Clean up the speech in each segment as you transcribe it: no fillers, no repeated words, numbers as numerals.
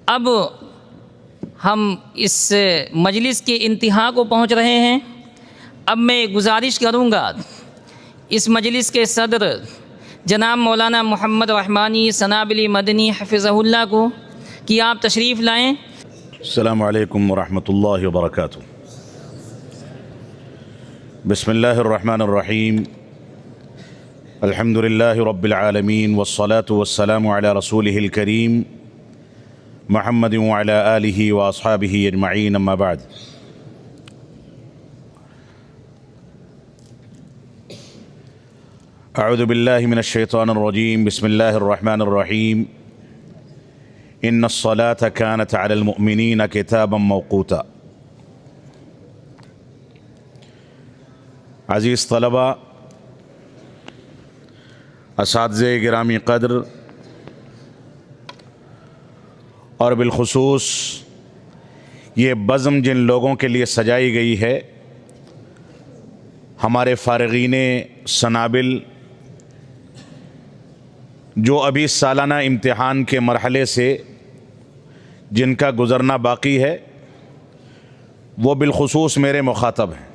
اب ہم اس مجلس کے انتہا کو پہنچ رہے ہیں۔ اب میں گزارش کروں گا اس مجلس کے صدر جناب مولانا محمد رحمانی سنابلی مدنی حفظہ اللہ کو کہ آپ تشریف لائیں۔ السلام علیکم ورحمۃ اللہ وبرکاتہ۔ بسم اللہ الرحمن الرحیم، الحمد للہ رب العالمین والصلاة والسلام علی رسولہ الکریم محمد وعلی آلہ واصحابہ اجمعین، اما بعد۔ اعوذ باللہ من الشیطان الرجیم، بسم اللہ الرحمن الرحیم، ان الصلاة كانت علی المؤمنین کتابا موقوتا۔ عزیز طلبہ، اساتذہ گرامی قدر، اور بالخصوص یہ بزم جن لوگوں کے لیے سجائی گئی ہے، ہمارے فارغین سنابل جو ابھی سالانہ امتحان کے مرحلے سے جن کا گزرنا باقی ہے، وہ بالخصوص میرے مخاطب ہیں۔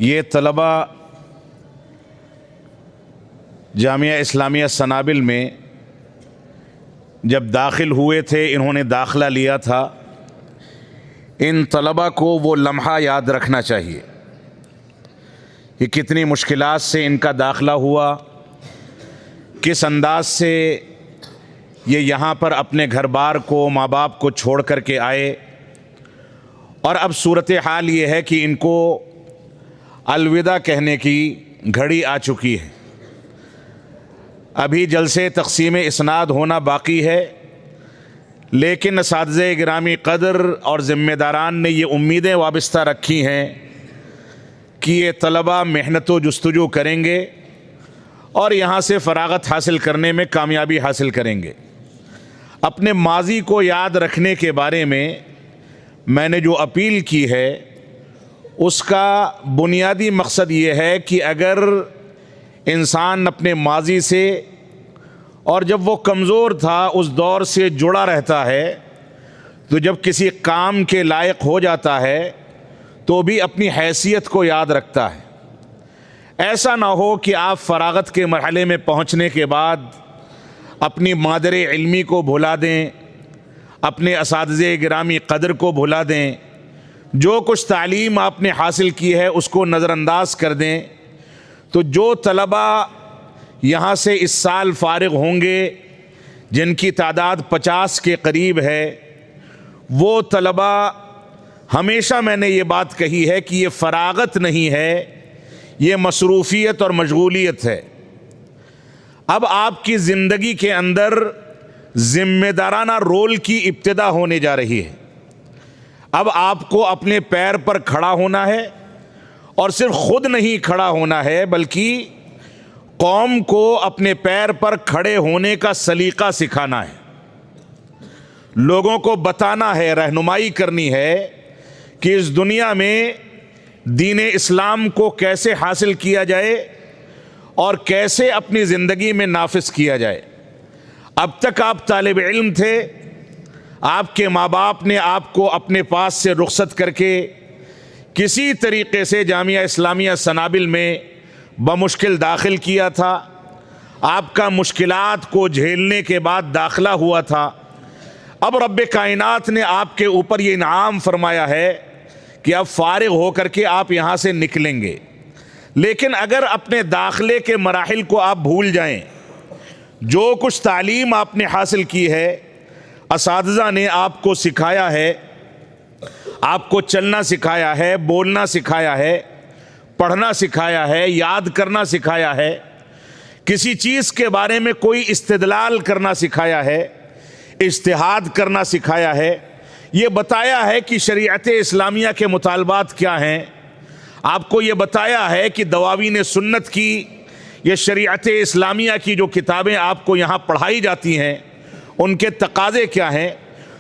یہ طلبہ جامعہ اسلامیہ سنابل میں جب داخل ہوئے تھے، انہوں نے داخلہ لیا تھا، ان طلبہ کو وہ لمحہ یاد رکھنا چاہیے کہ کتنی مشکلات سے ان کا داخلہ ہوا، کس انداز سے یہ یہاں پر اپنے گھر بار کو، ماں باپ کو چھوڑ کر کے آئے، اور اب صورتحال یہ ہے کہ ان کو الوداع کہنے کی گھڑی آ چکی ہے۔ ابھی جلسے تقسیم اسناد ہونا باقی ہے، لیکن اساتذہ گرامی قدر اور ذمہ داران نے یہ امیدیں وابستہ رکھی ہیں کہ یہ طلبہ محنت و جستجو کریں گے اور یہاں سے فراغت حاصل کرنے میں کامیابی حاصل کریں گے۔ اپنے ماضی کو یاد رکھنے کے بارے میں نے جو اپیل کی ہے، اس کا بنیادی مقصد یہ ہے کہ اگر انسان اپنے ماضی سے، اور جب وہ کمزور تھا اس دور سے جڑا رہتا ہے، تو جب کسی کام کے لائق ہو جاتا ہے تو بھی اپنی حیثیت کو یاد رکھتا ہے۔ ایسا نہ ہو کہ آپ فراغت کے مرحلے میں پہنچنے کے بعد اپنی مادر علمی کو بھلا دیں، اپنے اساتذہ گرامی قدر کو بھلا دیں، جو کچھ تعلیم آپ نے حاصل کی ہے اس کو نظر انداز کر دیں۔ تو جو طلبہ یہاں سے اس سال فارغ ہوں گے، جن کی تعداد 50 کے قریب ہے، وہ طلبہ، ہمیشہ میں نے یہ بات کہی ہے کہ یہ فراغت نہیں ہے، یہ مصروفیت اور مشغولیت ہے۔ اب آپ کی زندگی کے اندر ذمہ دارانہ رول کی ابتدا ہونے جا رہی ہے۔ اب آپ کو اپنے پیر پر کھڑا ہونا ہے، اور صرف خود نہیں کھڑا ہونا ہے بلکہ قوم کو اپنے پیر پر کھڑے ہونے کا سلیقہ سکھانا ہے، لوگوں کو بتانا ہے، رہنمائی کرنی ہے کہ اس دنیا میں دین اسلام کو کیسے حاصل کیا جائے اور کیسے اپنی زندگی میں نافذ کیا جائے۔ اب تک آپ طالب علم تھے، آپ کے ماں باپ نے آپ کو اپنے پاس سے رخصت کر کے کسی طریقے سے جامعہ اسلامیہ سنابل میں بمشکل داخل کیا تھا، آپ کا مشکلات کو جھیلنے کے بعد داخلہ ہوا تھا۔ اب رب کائنات نے آپ کے اوپر یہ انعام فرمایا ہے کہ اب فارغ ہو کر کے آپ یہاں سے نکلیں گے۔ لیکن اگر اپنے داخلے کے مراحل کو آپ بھول جائیں، جو کچھ تعلیم آپ نے حاصل کی ہے، اساتذہ نے آپ کو سکھایا ہے، آپ کو چلنا سکھایا ہے، بولنا سکھایا ہے، پڑھنا سکھایا ہے، یاد کرنا سکھایا ہے، کسی چیز کے بارے میں کوئی استدلال کرنا سکھایا ہے، اجتہاد کرنا سکھایا ہے، یہ بتایا ہے کہ شریعت اسلامیہ کے مطالبات کیا ہیں، آپ کو یہ بتایا ہے کہ دواوین سنت کی، یہ شریعت اسلامیہ کی جو کتابیں آپ کو یہاں پڑھائی جاتی ہیں، ان کے تقاضے کیا ہیں۔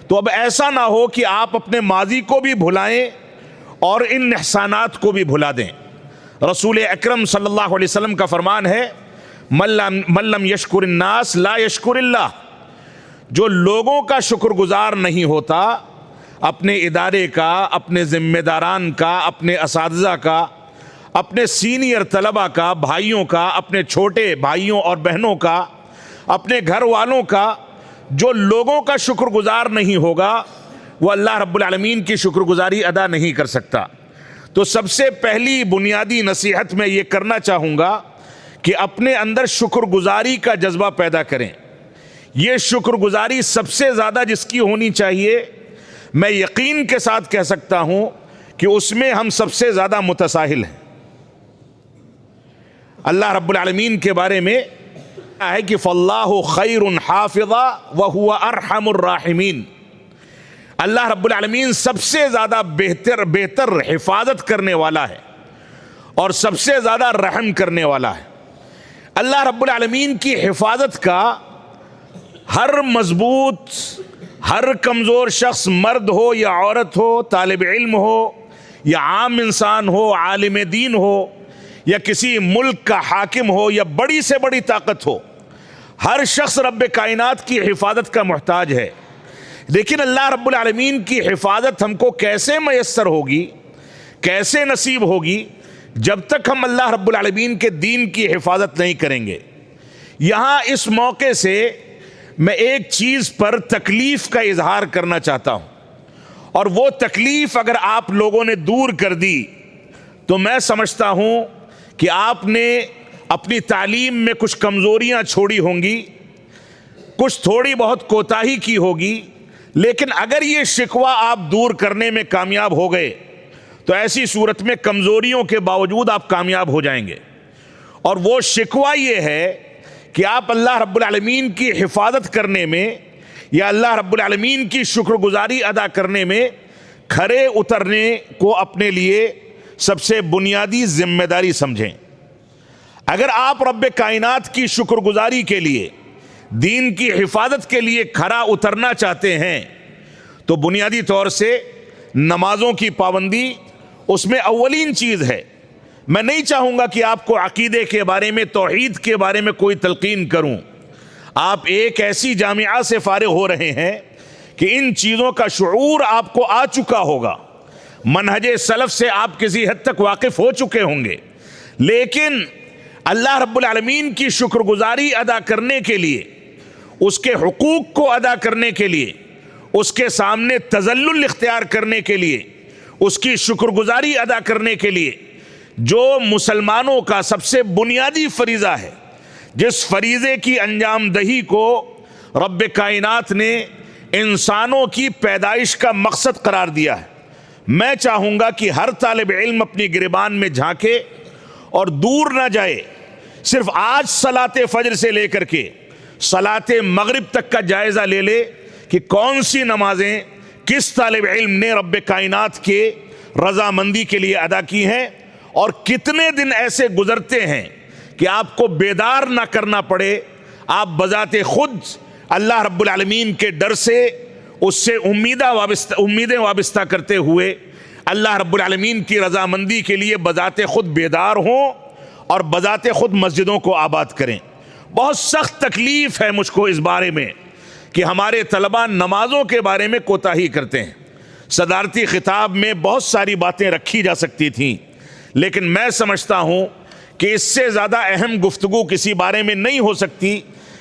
تو اب ایسا نہ ہو کہ آپ اپنے ماضی کو بھی بھلائیں اور ان احسانات کو بھی بھلا دیں۔ رسول اکرم صلی اللہ علیہ وسلم کا فرمان ہے، من لم یشکر الناس لا یشکر اللہ، جو لوگوں کا شکر گزار نہیں ہوتا، اپنے ادارے کا، اپنے ذمہ داران کا، اپنے اساتذہ کا، اپنے سینئر طلبہ کا، بھائیوں کا، اپنے چھوٹے بھائیوں اور بہنوں کا، اپنے گھر والوں کا، جو لوگوں کا شکر گزار نہیں ہوگا وہ اللہ رب العالمین کی شکر گزاری ادا نہیں کر سکتا۔ تو سب سے پہلی بنیادی نصیحت میں یہ کرنا چاہوں گا کہ اپنے اندر شکر گزاری کا جذبہ پیدا کریں۔ یہ شکر گزاری سب سے زیادہ جس کی ہونی چاہیے، میں یقین کے ساتھ کہہ سکتا ہوں کہ اس میں ہم سب سے زیادہ متساہل ہیں۔ اللہ رب العالمین کے بارے میں ہے کہ فَاللَّهُ خَيْرٌ حَافِظًا وَهُوَ أَرْحَمُ الرَّاحِمِينَ، اللہ رب العالمین سب سے زیادہ بہتر حفاظت کرنے والا ہے اور سب سے زیادہ رحم کرنے والا ہے۔ اللہ رب العالمین کی حفاظت کا ہر مضبوط، ہر کمزور شخص، مرد ہو یا عورت ہو، طالب علم ہو یا عام انسان ہو، عالم دین ہو یا کسی ملک کا حاکم ہو یا بڑی سے بڑی طاقت ہو، ہر شخص رب کائنات کی حفاظت کا محتاج ہے۔ لیکن اللہ رب العالمین کی حفاظت ہم کو کیسے میسر ہوگی، کیسے نصیب ہوگی، جب تک ہم اللہ رب العالمین کے دین کی حفاظت نہیں کریں گے۔ یہاں اس موقع سے میں ایک چیز پر تکلیف کا اظہار کرنا چاہتا ہوں، اور وہ تکلیف اگر آپ لوگوں نے دور کر دی تو میں سمجھتا ہوں کہ آپ نے اپنی تعلیم میں کچھ کمزوریاں چھوڑی ہوں گی، کچھ تھوڑی بہت کوتاہی کی ہوگی، لیکن اگر یہ شکوہ آپ دور کرنے میں کامیاب ہو گئے تو ایسی صورت میں کمزوریوں کے باوجود آپ کامیاب ہو جائیں گے۔ اور وہ شکوہ یہ ہے کہ آپ اللہ رب العالمین کی حفاظت کرنے میں یا اللہ رب العالمین کی شکر گزاری ادا کرنے میں کھرے اترنے کو اپنے لیے سب سے بنیادی ذمہ داری سمجھیں۔ اگر آپ رب کائنات کی شکر گزاری کے لیے، دین کی حفاظت کے لیے کھرا اترنا چاہتے ہیں تو بنیادی طور سے نمازوں کی پابندی اس میں اولین چیز ہے۔ میں نہیں چاہوں گا کہ آپ کو عقیدے کے بارے میں، توحید کے بارے میں کوئی تلقین کروں۔ آپ ایک ایسی جامعہ سے فارغ ہو رہے ہیں کہ ان چیزوں کا شعور آپ کو آ چکا ہوگا، منہج سلف سے آپ کسی حد تک واقف ہو چکے ہوں گے، لیکن اللہ رب العالمین کی شکر گزاری ادا کرنے کے لیے، اس کے حقوق کو ادا کرنے کے لیے، اس کے سامنے تذلل اختیار کرنے کے لیے، اس کی شکر گزاری ادا کرنے کے لیے جو مسلمانوں کا سب سے بنیادی فریضہ ہے، جس فریضے کی انجام دہی کو رب کائنات نے انسانوں کی پیدائش کا مقصد قرار دیا ہے، میں چاہوں گا کہ ہر طالب علم اپنی گریبان میں جھانکے اور دور نہ جائے، صرف آج صلاۃ فجر سے لے کر کے صلاۃ مغرب تک کا جائزہ لے لے کہ کون سی نمازیں کس طالب علم نے رب کائنات کے رضامندی کے لیے ادا کی ہیں، اور کتنے دن ایسے گزرتے ہیں کہ آپ کو بیدار نہ کرنا پڑے، آپ بذات خود اللہ رب العالمین کے ڈر سے، اس سے امیدیں وابستہ کرتے ہوئے اللہ رب العالمین کی رضامندی کے لیے بذات خود بیدار ہوں اور بذات خود مسجدوں کو آباد کریں۔ بہت سخت تکلیف ہے مجھ کو اس بارے میں کہ ہمارے طلباء نمازوں کے بارے میں کوتاہی کرتے ہیں۔ صدارتی خطاب میں بہت ساری باتیں رکھی جا سکتی تھیں، لیکن میں سمجھتا ہوں کہ اس سے زیادہ اہم گفتگو کسی بارے میں نہیں ہو سکتی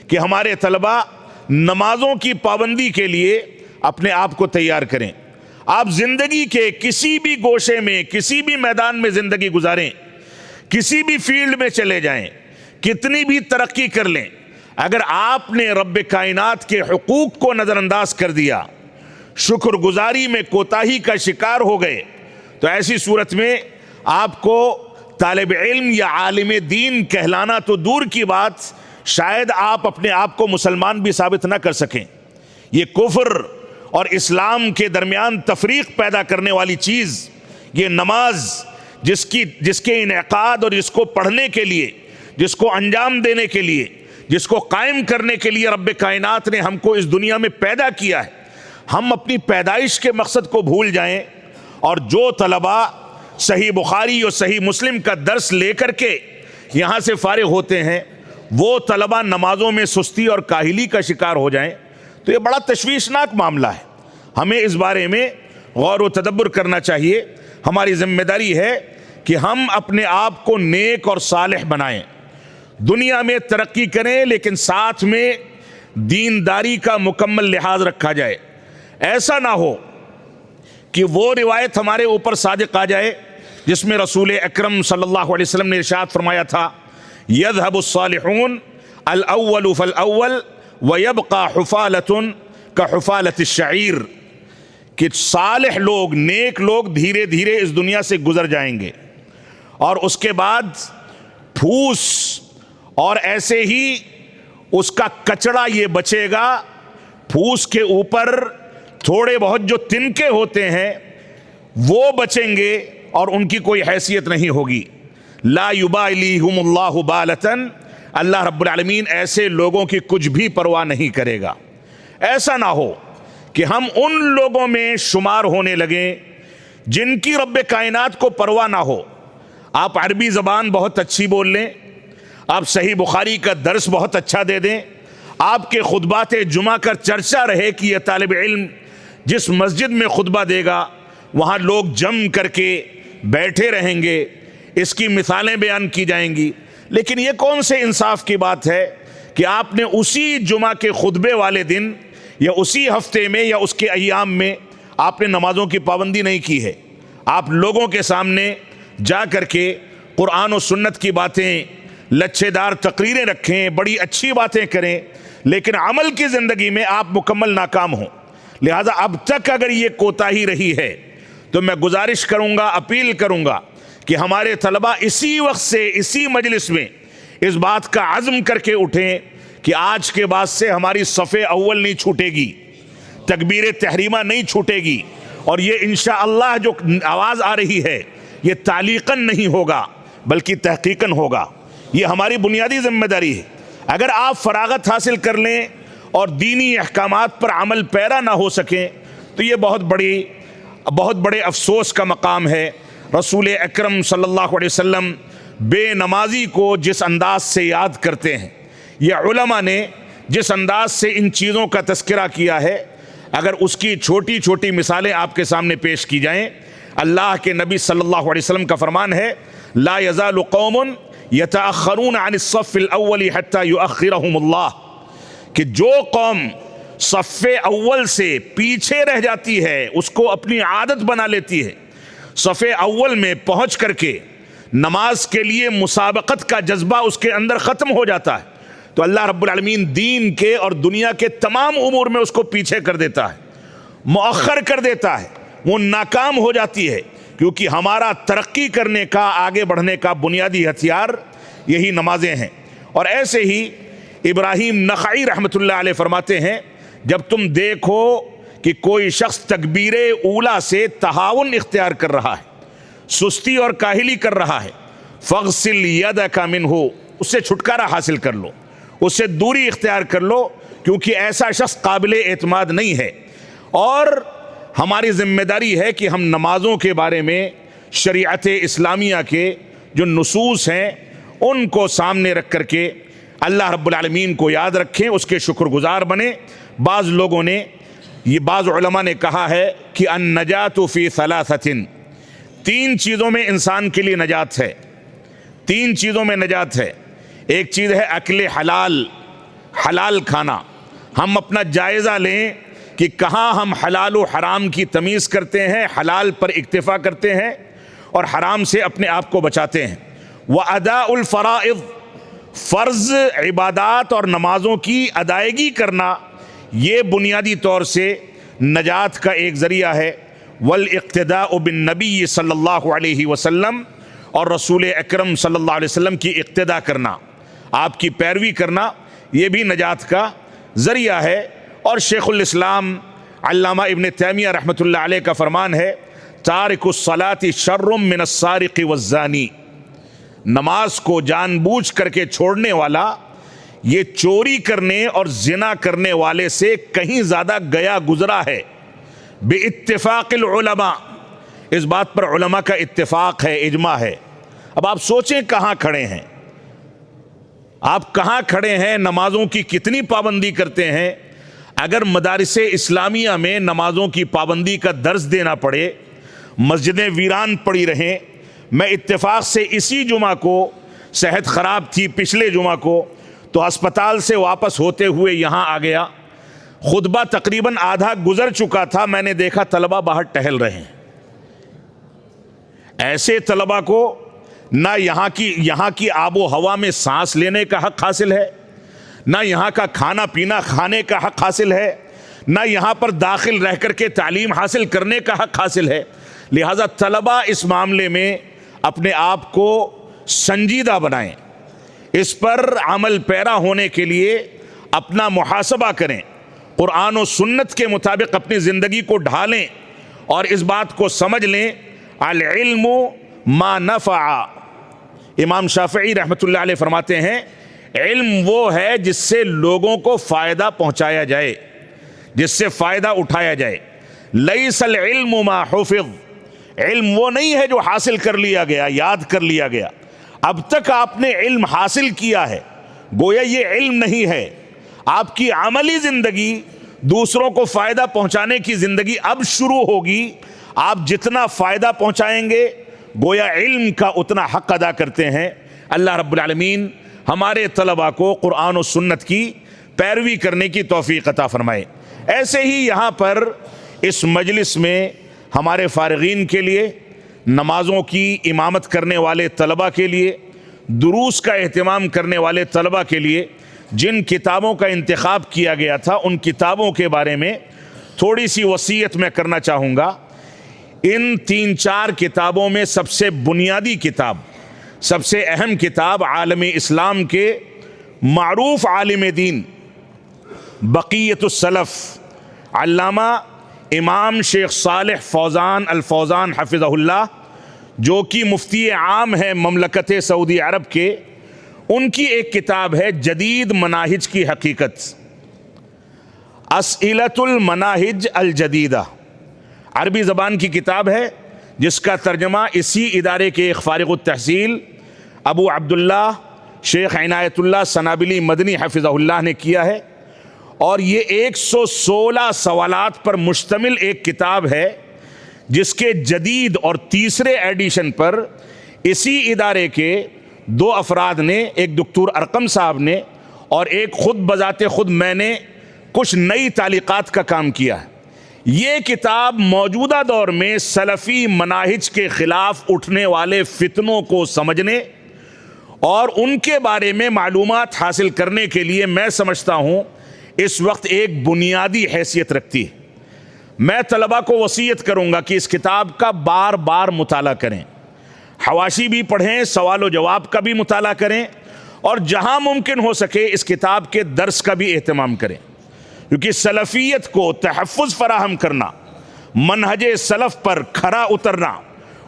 کہ ہمارے طلباء نمازوں کی پابندی کے لیے اپنے آپ کو تیار کریں۔ آپ زندگی کے کسی بھی گوشے میں، کسی بھی میدان میں زندگی گزاریں، کسی بھی فیلڈ میں چلے جائیں، کتنی بھی ترقی کر لیں، اگر آپ نے رب کائنات کے حقوق کو نظر انداز کر دیا، شکر گزاری میں کوتاہی کا شکار ہو گئے، تو ایسی صورت میں آپ کو طالب علم یا عالم دین کہلانا تو دور کی بات، شاید آپ اپنے آپ کو مسلمان بھی ثابت نہ کر سکیں۔ یہ کفر اور اسلام کے درمیان تفریق پیدا کرنے والی چیز، یہ نماز جس کے انعقاد اور جس کو پڑھنے کے لیے، جس کو انجام دینے کے لیے، جس کو قائم کرنے کے لیے رب کائنات نے ہم کو اس دنیا میں پیدا کیا ہے، ہم اپنی پیدائش کے مقصد کو بھول جائیں۔ اور جو طلباء صحیح بخاری اور صحیح مسلم کا درس لے کر کے یہاں سے فارغ ہوتے ہیں، وہ طلباء نمازوں میں سستی اور کاہلی کا شکار ہو جائیں تو یہ بڑا تشویشناک معاملہ ہے. ہمیں اس بارے میں غور و تدبر کرنا چاہیے. ہماری ذمہ داری ہے کہ ہم اپنے آپ کو نیک اور صالح بنائیں, دنیا میں ترقی کریں, لیکن ساتھ میں دینداری کا مکمل لحاظ رکھا جائے. ایسا نہ ہو کہ وہ روایت ہمارے اوپر صادق آ جائے جس میں رسول اکرم صلی اللہ علیہ وسلم نے ارشاد فرمایا تھا, یذهب الصالحون الاول فالاول ویبقى حفالة كحفالة الشعیر, کہ صالح لوگ, نیک لوگ دھیرے دھیرے اس دنیا سے گزر جائیں گے اور اس کے بعد پھوس اور ایسے ہی اس کا کچڑا یہ بچے گا. پھوس کے اوپر تھوڑے بہت جو تنکے ہوتے ہیں وہ بچیں گے اور ان کی کوئی حیثیت نہیں ہوگی. لا یبالیہم اللہ بالۃ, اللہ رب العالمین ایسے لوگوں کی کچھ بھی پرواہ نہیں کرے گا. ایسا نہ ہو کہ ہم ان لوگوں میں شمار ہونے لگیں جن کی رب کائنات کو پرواہ نہ ہو. آپ عربی زبان بہت اچھی بول لیں, آپ صحیح بخاری کا درس بہت اچھا دے دیں, آپ کے خطبات جمعہ کا چرچا رہے کہ یہ طالب علم جس مسجد میں خطبہ دے گا وہاں لوگ جم کر کے بیٹھے رہیں گے, اس کی مثالیں بیان کی جائیں گی. لیکن یہ کون سے انصاف کی بات ہے کہ آپ نے اسی جمعہ کے خطبے والے دن یا اسی ہفتے میں یا اس کے ایام میں آپ نے نمازوں کی پابندی نہیں کی ہے. آپ لوگوں کے سامنے جا کر کے قرآن و سنت کی باتیں, لچھے دار تقریریں رکھیں, بڑی اچھی باتیں کریں, لیکن عمل کی زندگی میں آپ مکمل ناکام ہوں. لہذا اب تک اگر یہ کوتاہی رہی ہے تو میں گزارش کروں گا, اپیل کروں گا کہ ہمارے طلبہ اسی وقت سے اسی مجلس میں اس بات کا عزم کر کے اٹھیں کہ آج کے بعد سے ہماری صف اول نہیں چھوٹے گی, تکبیر تحریمہ نہیں چھوٹے گی, اور یہ انشاءاللہ جو آواز آ رہی ہے یہ تعلیقاً نہیں ہوگا بلکہ تحقیقاً ہوگا. یہ ہماری بنیادی ذمہ داری ہے. اگر آپ فراغت حاصل کر لیں اور دینی احکامات پر عمل پیرا نہ ہو سکیں تو یہ بہت بڑے افسوس کا مقام ہے. رسول اکرم صلی اللہ علیہ وسلم بے نمازی کو جس انداز سے یاد کرتے ہیں, یہ علماء نے جس انداز سے ان چیزوں کا تذکرہ کیا ہے, اگر اس کی چھوٹی چھوٹی مثالیں آپ کے سامنے پیش کی جائیں, اللہ کے نبی صلی اللہ علیہ وسلم کا فرمان ہے, لا یزال قوم یتأخرون عن الصف الاول حتی یؤخرہم اللہ, کہ جو قوم صف اول سے پیچھے رہ جاتی ہے اس کو اپنی عادت بنا لیتی ہے, صف اول میں پہنچ کر کے نماز کے لیے مسابقت کا جذبہ اس کے اندر ختم ہو جاتا ہے, تو اللہ رب العالمین دین کے اور دنیا کے تمام امور میں اس کو پیچھے کر دیتا ہے, مؤخر کر دیتا ہے, وہ ناکام ہو جاتی ہے. کیونکہ ہمارا ترقی کرنے کا, آگے بڑھنے کا بنیادی ہتھیار یہی نمازیں ہیں. اور ایسے ہی ابراہیم نخعی رحمۃ اللہ علیہ فرماتے ہیں, جب تم دیکھو کہ کوئی شخص تکبیر اولا سے تہاون اختیار کر رہا ہے, سستی اور کاہلی کر رہا ہے, فاغسل یدک منہ, اس سے چھٹکارا حاصل کر لو, اس سے دوری اختیار کر لو, کیونکہ ایسا شخص قابل اعتماد نہیں ہے. اور ہماری ذمہ داری ہے کہ ہم نمازوں کے بارے میں شریعت اسلامیہ کے جو نصوص ہیں ان کو سامنے رکھ کر کے اللہ رب العالمین کو یاد رکھیں, اس کے شکر گزار بنیں. بعض لوگوں نے بعض علماء نے کہا ہے کہ النجات فی ثلاثۃ, 3 چیزوں میں انسان کے لیے نجات ہے, 3 چیزوں میں نجات ہے. ایک چیز ہے اکل حلال, حلال کھانا. ہم اپنا جائزہ لیں کہ کہاں ہم حلال و حرام کی تمیز کرتے ہیں, حلال پر اکتفا کرتے ہیں اور حرام سے اپنے آپ کو بچاتے ہیں. وَأَدَاءُ الْفَرَائِضِ, فرض عبادات اور نمازوں کی ادائیگی کرنا یہ بنیادی طور سے نجات کا ایک ذریعہ ہے. وَالْإِقْتِدَاءُ بِالنَّبِيِّ صلی اللہ علیہ وسلم, اور رسول اکرم صلی اللہ علیہ وسلم کی اقتداء کرنا, آپ کی پیروی کرنا, یہ بھی نجات کا ذریعہ ہے. اور شیخ الاسلام علامہ ابن تیمیہ رحمۃ اللہ علیہ کا فرمان ہے, تارک الصلاۃ شر من السارق والزانی, نماز کو جان بوجھ کر کے چھوڑنے والا یہ چوری کرنے اور زنا کرنے والے سے کہیں زیادہ گیا گزرا ہے. باتفاق العلماء, اس بات پر علماء کا اتفاق ہے, اجماع ہے. اب آپ سوچیں کہاں کھڑے ہیں, آپ کہاں کھڑے ہیں, نمازوں کی کتنی پابندی کرتے ہیں. اگر مدارس اسلامیہ میں نمازوں کی پابندی کا درس دینا پڑے، مسجدیں ویران پڑی رہیں، میں اتفاق سے اسی جمعہ کو صحت خراب تھی، پچھلے جمعہ کو، تو ہسپتال سے واپس ہوتے ہوئے یہاں آ گیا، خطبہ تقریباً آدھا گزر چکا تھا، میں نے دیکھا طلبہ باہر ٹہل رہے ہیں۔ ایسے طلبہ کو نہ یہاں کی آب و ہوا میں سانس لینے کا حق حاصل ہے، نہ یہاں کا کھانا پینا کھانے کا حق حاصل ہے، نہ یہاں پر داخل رہ کر کے تعلیم حاصل کرنے کا حق حاصل ہے۔ لہٰذا طلبہ اس معاملے میں اپنے آپ کو سنجیدہ بنائیں، اس پر عمل پیرا ہونے کے لیے اپنا محاسبہ کریں، قرآن و سنت کے مطابق اپنی زندگی کو ڈھالیں اور اس بات کو سمجھ لیں، العلم ما نفع۔ امام شافعی رحمۃ اللہ علیہ فرماتے ہیں علم وہ ہے جس سے لوگوں کو فائدہ پہنچایا جائے، جس سے فائدہ اٹھایا جائے۔ لیس العلم ما حفظ، علم وہ نہیں ہے جو حاصل کر لیا گیا، یاد کر لیا گیا۔ اب تک آپ نے علم حاصل کیا ہے، گویا یہ علم نہیں ہے۔ آپ کی عملی زندگی، دوسروں کو فائدہ پہنچانے کی زندگی اب شروع ہوگی۔ آپ جتنا فائدہ پہنچائیں گے گویا علم کا اتنا حق ادا کرتے ہیں۔ اللہ رب العالمین ہمارے طلبہ کو قرآن و سنت کی پیروی کرنے کی توفیق عطا فرمائے۔ ایسے ہی یہاں پر اس مجلس میں ہمارے فارغین کے لیے، نمازوں کی امامت کرنے والے طلبہ کے لیے، دروس کا اہتمام کرنے والے طلبہ کے لیے جن کتابوں کا انتخاب کیا گیا تھا، ان کتابوں کے بارے میں تھوڑی سی وصیت میں کرنا چاہوں گا۔ ان 3-4 کتابوں میں سب سے بنیادی کتاب، سب سے اہم کتاب عالم اسلام کے معروف عالم دین بقیت السلف علامہ امام شیخ صالح فوزان الفوزان حفظہ اللہ، جو کہ مفتی عام ہے مملکت سعودی عرب کے، ان کی ایک کتاب ہے جدید مناہج کی حقیقت، اسئلۃ المناہج الجدیدہ، عربی زبان کی کتاب ہے جس کا ترجمہ اسی ادارے کے ایک فارغ التحصیل ابو عبداللہ شیخ عنایت اللہ سنابلی مدنی حفظہ اللہ نے کیا ہے، اور یہ 116 سوالات پر مشتمل ایک کتاب ہے جس کے جدید اور تیسرے ایڈیشن پر اسی ادارے کے 2 افراد نے، ایک دکتور ارقم صاحب نے اور ایک خود بذات خود میں نے کچھ نئی تعلیقات کا کام کیا ہے۔ یہ کتاب موجودہ دور میں سلفی مناہج کے خلاف اٹھنے والے فتنوں کو سمجھنے اور ان کے بارے میں معلومات حاصل کرنے کے لیے میں سمجھتا ہوں اس وقت ایک بنیادی حیثیت رکھتی ہے۔ میں طلبہ کو وصیت کروں گا کہ اس کتاب کا بار بار مطالعہ کریں، حواشی بھی پڑھیں، سوال و جواب کا بھی مطالعہ کریں، اور جہاں ممکن ہو سکے اس کتاب کے درس کا بھی اہتمام کریں، کیونکہ سلفیت کو تحفظ فراہم کرنا، منہج سلف پر کھرا اترنا،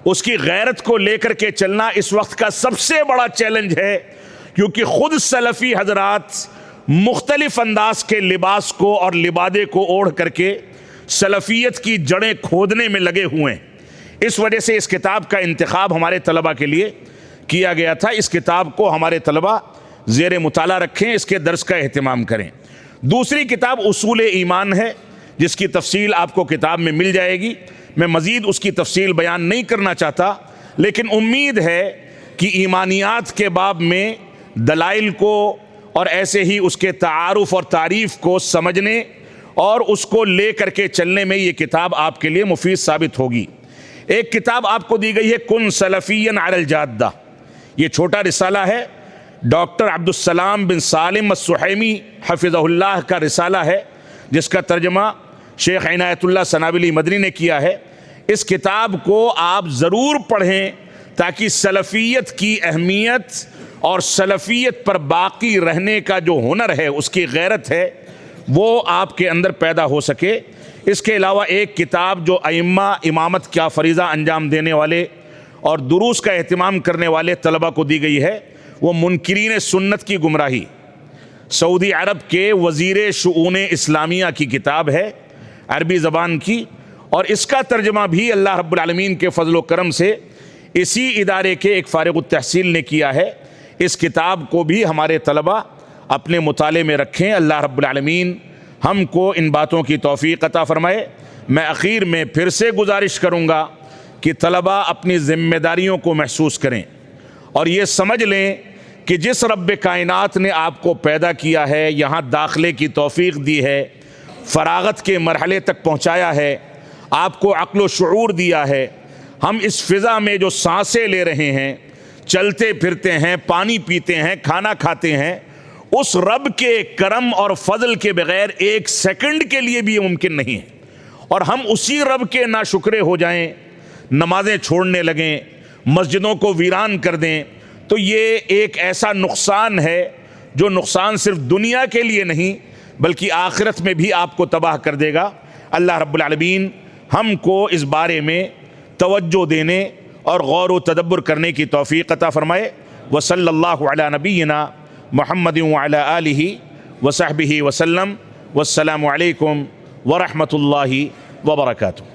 اس کی غیرت کو لے کر کے چلنا اس وقت کا سب سے بڑا چیلنج ہے، کیونکہ خود سلفی حضرات مختلف انداز کے لباس کو اور لبادے کو اوڑھ کر کے سلفیت کی جڑیں کھودنے میں لگے ہوئے ہیں۔ اس وجہ سے اس کتاب کا انتخاب ہمارے طلبہ کے لیے کیا گیا تھا۔ اس کتاب کو ہمارے طلبہ زیر مطالعہ رکھیں، اس کے درس کا اہتمام کریں۔ دوسری کتاب اصول ایمان ہے، جس کی تفصیل آپ کو کتاب میں مل جائے گی، میں مزید اس کی تفصیل بیان نہیں کرنا چاہتا، لیکن امید ہے کہ ایمانیات کے باب میں دلائل کو اور ایسے ہی اس کے تعارف اور تعریف کو سمجھنے اور اس کو لے کر کے چلنے میں یہ کتاب آپ کے لیے مفید ثابت ہوگی۔ ایک کتاب آپ کو دی گئی ہے کن سلفیاً علی الجادہ، یہ چھوٹا رسالہ ہے، ڈاکٹر عبدالسلام بن سالم السحیمی حفظہ اللہ کا رسالہ ہے، جس کا ترجمہ شیخ عنایت اللہ سنابلی مدنی نے کیا ہے۔ اس کتاب کو آپ ضرور پڑھیں تاکہ سلفیت کی اہمیت اور سلفیت پر باقی رہنے کا جو ہنر ہے، اس کی غیرت ہے، وہ آپ کے اندر پیدا ہو سکے۔ اس کے علاوہ ایک کتاب جو ائمہ امامت کا فریضہ انجام دینے والے اور دروس کا اہتمام کرنے والے طلبہ کو دی گئی ہے، وہ منکرین سنت کی گمراہی، سعودی عرب کے وزیر شؤون اسلامیہ کی کتاب ہے، عربی زبان کی، اور اس کا ترجمہ بھی اللہ رب العالمین کے فضل و کرم سے اسی ادارے کے ایک فارغ التحصیل نے کیا ہے۔ اس کتاب کو بھی ہمارے طلبہ اپنے مطالعے میں رکھیں۔ اللہ رب العالمین ہم کو ان باتوں کی توفیق عطا فرمائے۔ میں اخیر میں پھر سے گزارش کروں گا کہ طلباء اپنی ذمہ داریوں کو محسوس کریں اور یہ سمجھ لیں کہ جس رب کائنات نے آپ کو پیدا کیا ہے، یہاں داخلے کی توفیق دی ہے، فراغت کے مرحلے تک پہنچایا ہے، آپ کو عقل و شعور دیا ہے، ہم اس فضا میں جو سانسیں لے رہے ہیں، چلتے پھرتے ہیں، پانی پیتے ہیں، کھانا کھاتے ہیں، اس رب کے کرم اور فضل کے بغیر ایک سیکنڈ کے لیے بھی یہ ممکن نہیں ہے، اور ہم اسی رب کے ناشکرے ہو جائیں، نمازیں چھوڑنے لگیں، مسجدوں کو ویران کر دیں، تو یہ ایک ایسا نقصان ہے جو نقصان صرف دنیا کے لیے نہیں بلکہ آخرت میں بھی آپ کو تباہ کر دے گا۔ اللہ رب العالمین ہم کو اس بارے میں توجہ دینے اور غور و تدبر کرنے کی توفیق عطا فرمائے۔ وصلی اللہ علی نبینا محمد وعلی آلہ وصحبہ وسلم، والسلام علیکم ورحمۃ اللہ وبرکاتہ۔